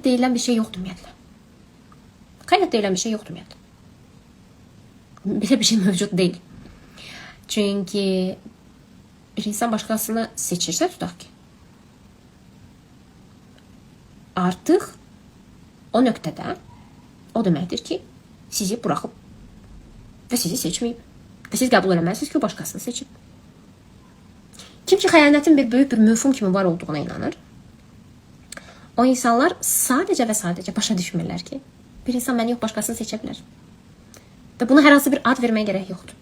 xəyanət deyilən bir şey yoxdur ümumiyyətlə. Xəyanət deyilən bir şey yoxdur ümumiyyətlə. Belə bir şey mövcud deyil. Çünki bir insan başqasını seçirsə, tutaq ki, artıq o nöqtədə o deməkdir ki, sizi buraxıb və sizi seçməyib. Və siz qəbul eləməlisiniz ki, o başqasını seçib. Kim ki, xəyanətin bir böyük bir məfhum kimi var olduğuna inanır, o insanlar sadəcə və sadəcə başa düşmürlər ki, bir insan məni yox, başqasını seçə bilər. Və buna hər hansı bir ad verməyə gərək yoxdur.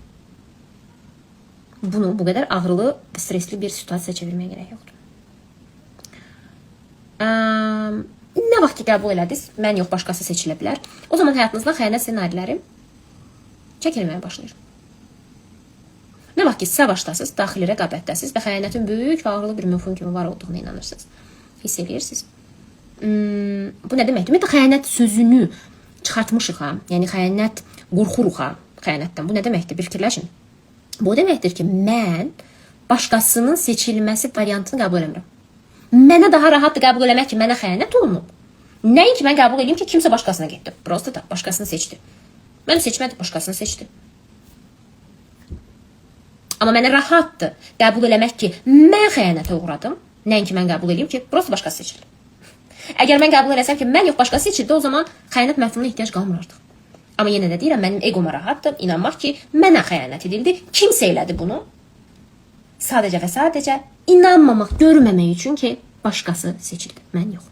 Bunu bu qədər ağrılı və stresli bir situasiya çevirməyə gərək yoxdur. Nə vaxt ki, qəbul elədiniz, mən yox, başqası seçilə bilər, o zaman həyatınızdan xəyanət ssenariləri çəkilməyə başlayır. Nə vaxt ki, savaşdasınız, daxili rəqabətdəsiniz və xəyanətin böyük və ağrılı bir məfhum kimi var olduğuna inanırsınız, hiss edirsiniz. Bu nə deməkdir? Ümumiyyətlə, xəyanət sözünü çıxartmışıq ha, yəni xəyanət, qorxuruq ha, xəyanətdən. Bu nə deməkdir? Bir fikirləşin. Bu deməkdir ki, mən başqasının seçilməsi variantını qəbul eləmirəm. Mənə daha rahatdır qəbul eləmək ki, mənə xəyanət olunub. Nəinki mən qəbul edeyim ki, kimsə başqasına getdi. Prosta da başqasını seçdi. Məni seçmədi, başqasını seçdi. Amma mənə rahatdır qəbul eləmək ki, mən xəyanətə uğradım. Nəinki mən qəbul edeyim ki, prosta başqası seçildi. Əgər mən qəbul eləsəm ki, mən yox, başqası seçildi, o zaman xəyanət məfhumuna ehtiyac qalmır artıq. Amma yenə də deyirəm, mənim egoma rahatdır, inanmaq ki, mənə xəyanət edildi. Kimsə elədi bunu. Sadəcə və sadəcə inanmamaq, görməmək üçün ki, başqası seçildi, mən yox.